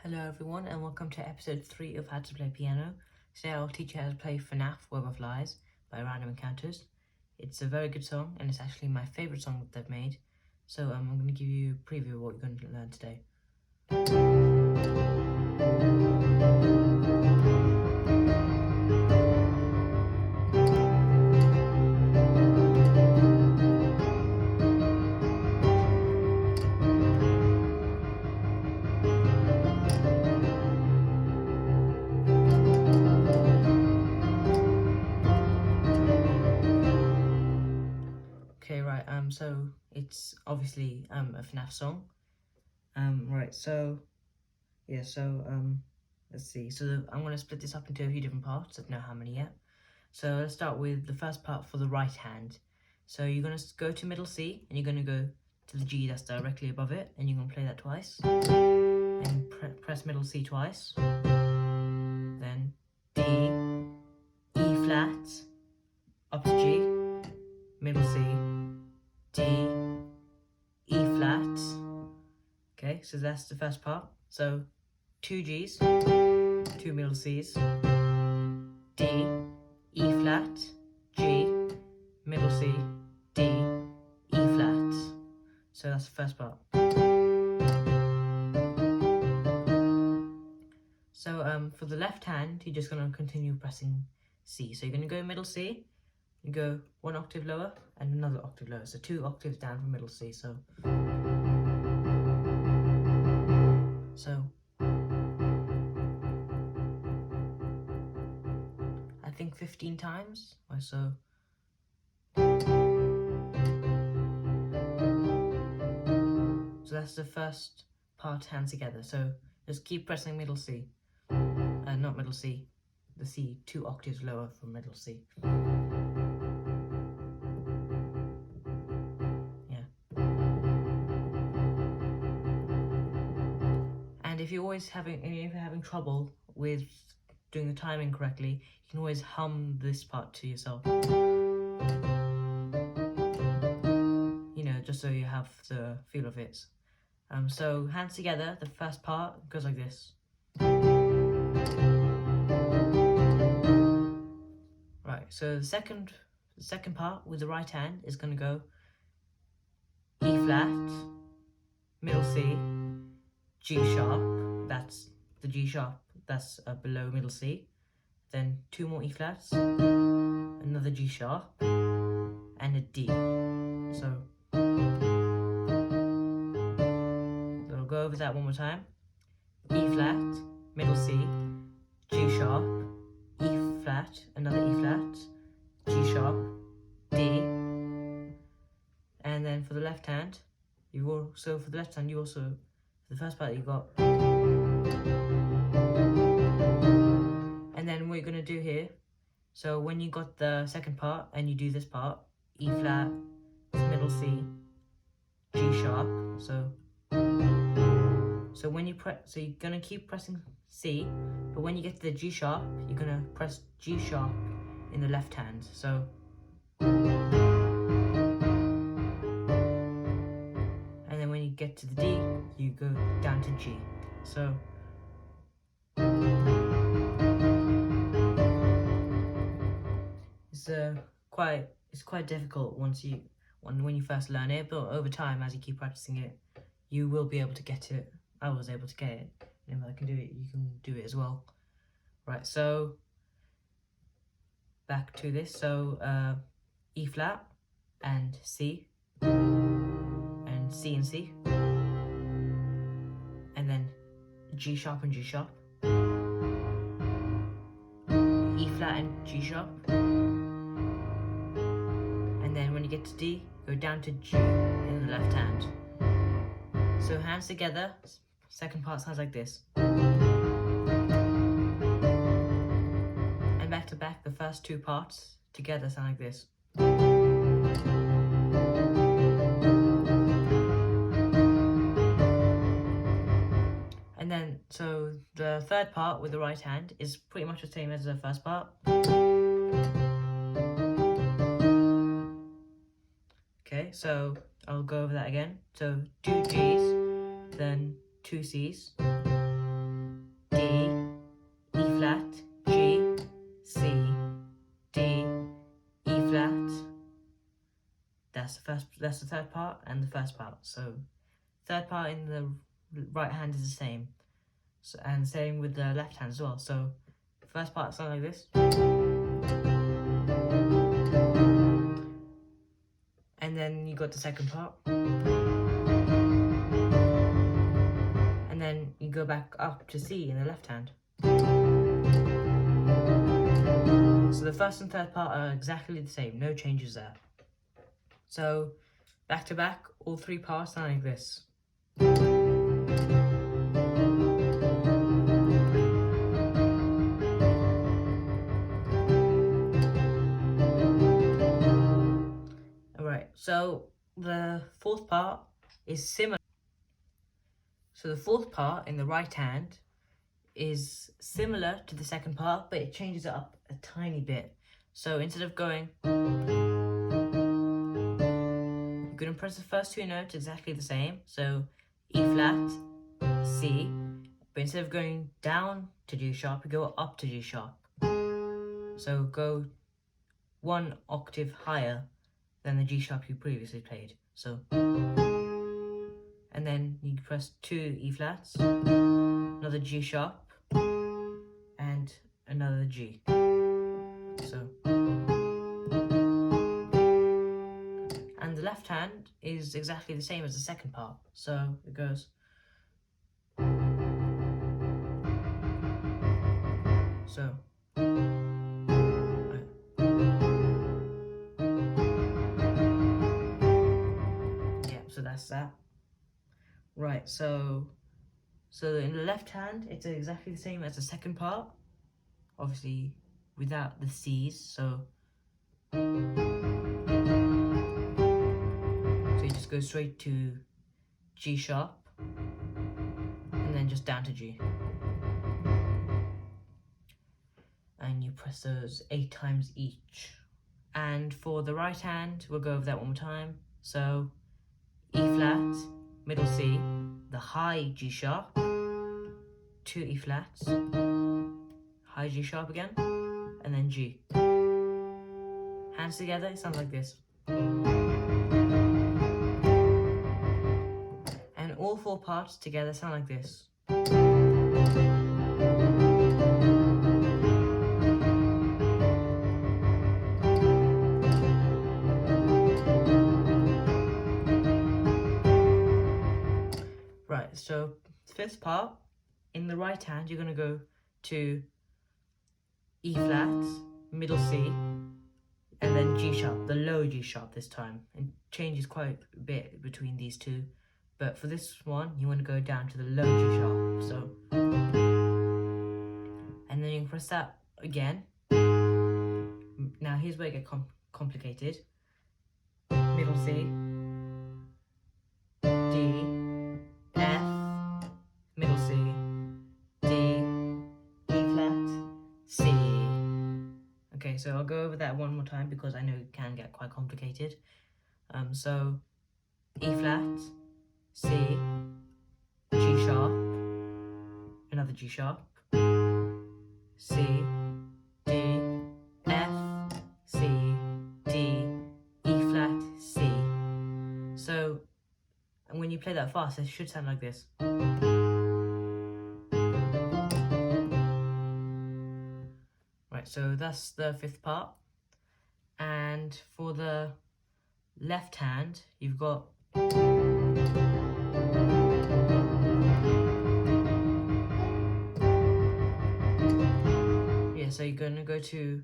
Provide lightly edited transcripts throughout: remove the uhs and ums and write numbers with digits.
Hello everyone and welcome to episode 3 of How to Play Piano. Today I'll teach you how to play Fnaf Web of Lies by Random Encounters. It's a very good song and it's actually my favourite song that they've made. So I'm going to give you a preview of what you're going to learn today. Okay, right, so it's obviously a FNAF song. Let's see. So I'm going to split this up into a few different parts. I don't know how many yet. So let's start with the first part for the right hand. So you're going to go to middle C and you're going to go to the G that's directly above it and you're going to play that twice. And press middle C twice. Then D, E flat, up to G, middle C, D, E flat. Okay, so that's the first part. So 2 Gs, 2 middle Cs, D, E flat, G, middle C, D, E flat. So that's the first part. So for the left hand, you're just going to continue pressing C. So you're going to go middle C, you go 1 octave lower and another octave lower. So 2 octaves down from middle C. So I think 15 times or so. So that's the first part, hands together. So just keep pressing middle C. Not middle C, the C 2 octaves lower from middle C. Yeah. And if you're having trouble with doing the timing correctly, you can always hum this part to yourself. You know, just so you have the feel of it. So hands together, the first part goes like this. Right, so the second part with the right hand is going to go E flat, middle C, G sharp, that's the G sharp, that's below middle C, then 2 more E flats, another G sharp, and a D. So I'll go over that one more time. E flat, middle C, G sharp, E flat, another E flat, G sharp, D. And then for the left hand, for the first part you got. And then what you're going to do here, so when you got the second part and you do this part, E flat, middle C, G sharp, so when you so you're going to keep pressing C, but when you get to the G sharp, you're going to press G sharp in the left hand. So and then when you get to the D, you go down to G. So it's quite difficult when you first learn it, but over time, as you keep practicing it, you will be able to get it. I was able to get it, and if I can do it, you can do it as well. Right, so back to this. So E flat and C, and C and C, and then G sharp and G sharp, E flat and G sharp, and then when you get to D, go down to G in the left hand. So hands together, second part sounds like this. And back to back, the first 2 parts together sound like this. And then, so the third part with the right hand is pretty much the same as the first part. Okay, so I'll go over that again. So 2 Gs, then 2 Cs, that's the third part and the first part. So third part in the right hand is the same, so, and same with the left hand as well. So first part sounds like this, and then you got the second part, and then you go back up to C in the left hand. So the first and third part are exactly the same, no changes there. So back to back, all three parts sound like this. Alright, so the fourth part is similar. So the fourth part in the right hand is similar to the second part, but it changes it up a tiny bit. So instead of going, you're going to press the first two notes exactly the same. So E flat, C, but instead of going down to G sharp, you go up to G sharp. So go one octave higher than the G sharp you previously played. So, and then you press two E flats, another G sharp, and another G. So, and the left hand is exactly the same as the second part. So it goes. So. So that's that. Right, so in the left hand, it's exactly the same as the second part, obviously without the C's. So you just go straight to G sharp and then just down to G, and you press those 8 times each. And for the right hand, we'll go over that one more time. So E flat, middle C, the high G sharp, 2 E flats, high G sharp again, and then G. Hands together, it sounds like this. And all 4 parts together sound like this. Right, so fifth part, in the right hand, you're going to go to E flat, middle C, and then G sharp, the low G sharp this time. It changes quite a bit between these two, but for this one, you want to go down to the low G sharp. So, and then you can press that again. Now here's where it gets complicated. Middle C, D, F, middle C, D, E flat, C. Okay, so I'll go over that one more time because I know it can get quite complicated. So E flat, C, G sharp, another G sharp, C, D, F, C, D, E flat, C. So, and when you play that fast, it should sound like this. Right, so that's the fifth part. And for the left hand, you've got so you're going to go to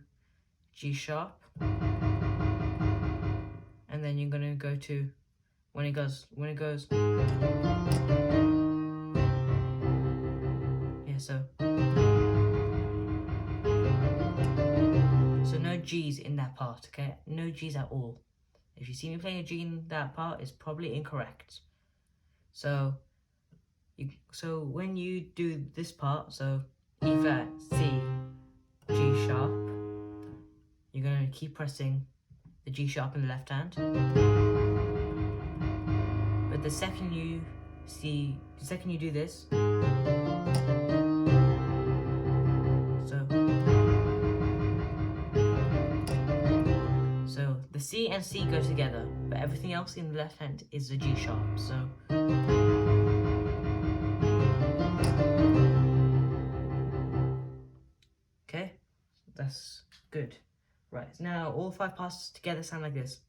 G sharp, and then you're going to go to when it goes so no G's in that part, okay? No G's at all. If you see me playing a G in that part, it's probably incorrect. So when you do this part, so E flat, C, G sharp, you're going to keep pressing the G sharp in the left hand. But the second you do this, so the C and C go together, but everything else in the left hand is a G sharp. So okay, that's good. Right, now all 5 parts together sound like this.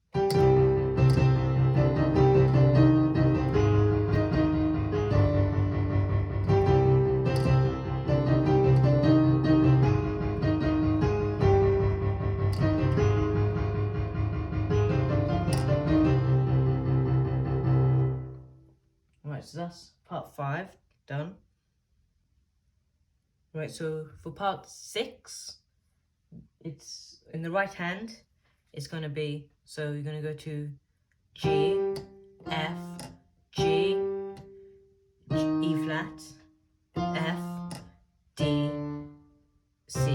Right, so that's part 5 done. Right, so for part 6, it's in the right hand, it's going to be, so you're going to go to G, F, G, E flat, F, D, C.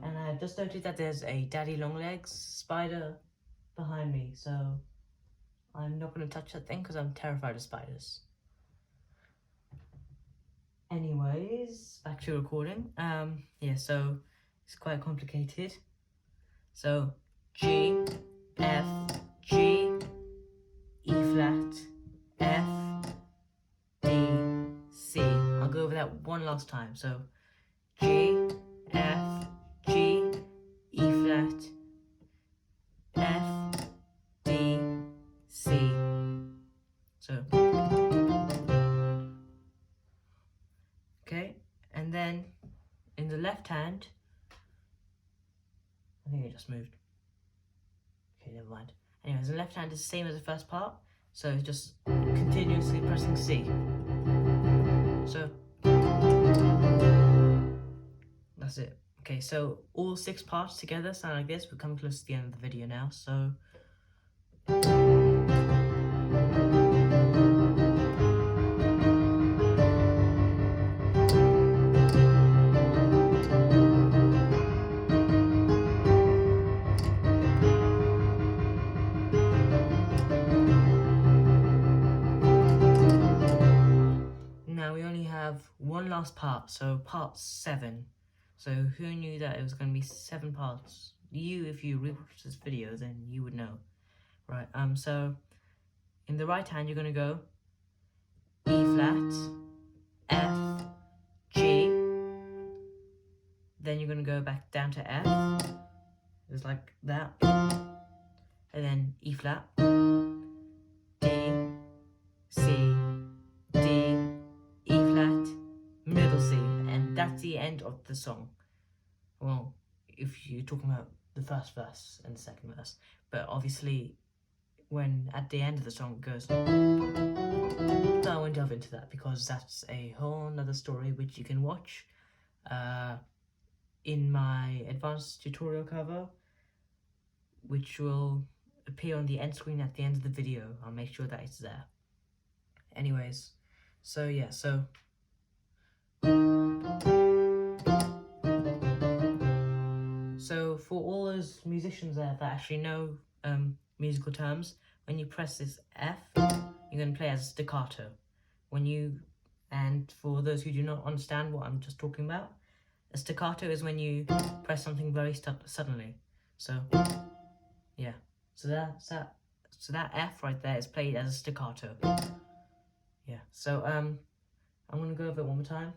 And I've just noted that there's a daddy long legs spider behind me, so I'm not going to touch that thing because I'm terrified of spiders. Anyways, back to recording. Yeah, so it's quite complicated. So G, F, G, E flat, F, D, C. I'll go over that one last time. So G, F, G, E flat, F, D, C. So okay, and then in the left hand, I think it just moved. Okay, never mind. Anyways, the left hand is the same as the first part, so just continuously pressing C. So that's it. Okay, so all 6 parts together sound like this. We're coming close to the end of the video now, so now we only have one last part, so part 7. So who knew that it was going to be 7 parts? You, if you rewatch this video, then you would know. Right, so in the right hand you're going to go E flat, F, G, then you're going to go back down to F, just like that, and then E flat, D, C, D, E flat, middle C, and that's the end of the song. Well, if you're talking about the first verse and the second verse, but obviously when at the end of the song it goes, so I won't delve into that because that's a whole nother story which you can watch in my advanced tutorial cover, which will appear on the end screen at the end of the video. I'll make sure that it's there. Anyways, so yeah, so for all those musicians there that actually know musical terms, when you press this F, you're going to play as staccato. And for those who do not understand what I'm just talking about, a staccato is when you press something very suddenly. So yeah, so that F right there is played as a staccato. Yeah, so I'm going to go over it one more time.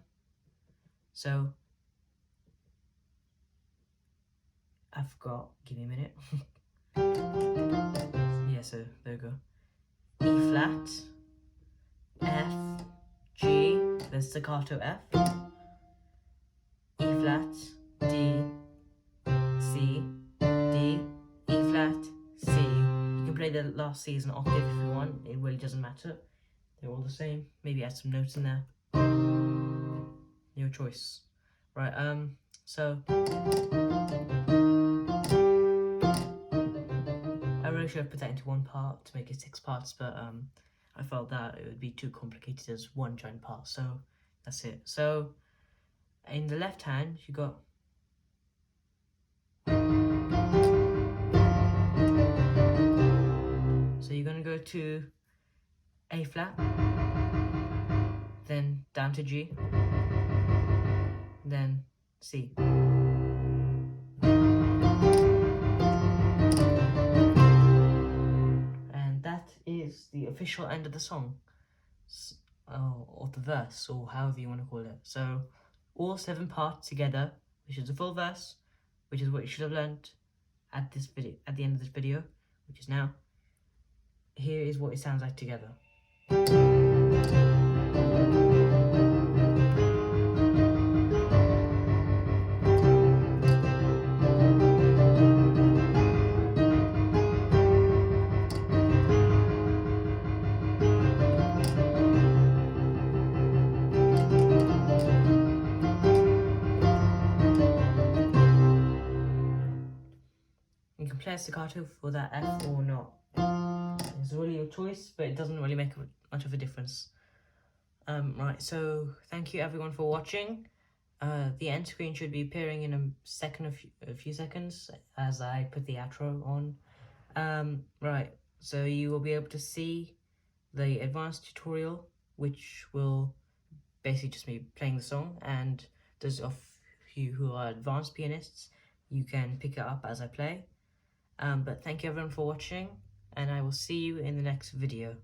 So I forgot, give me a minute. Yeah, so there we go. E flat, F, G, then staccato F, E flat, D, C, D, E flat, C. You can play the last C as an octave if you want, it really doesn't matter. They're all the same. Maybe add some notes in there. Your choice. Right, so I really should have put that into one part to make it 6 parts, but I felt that it would be too complicated as one giant part, so that's it. So in the left hand you got so you're gonna go to A flat, then down to G, then C. official end of the song, or the verse, or however you want to call it. So all 7 parts together, which is the full verse, which is what you should have learned at the end of this video, which is now. Here is what it sounds like together. You can play staccato for that F or not. It's really your choice, but it doesn't really make much of a difference. Right, so thank you everyone for watching. The end screen should be appearing in a few seconds as I put the outro on. Right, so you will be able to see the advanced tutorial, which will basically just be playing the song, and those of you who are advanced pianists, you can pick it up as I play. But thank you everyone for watching, and I will see you in the next video.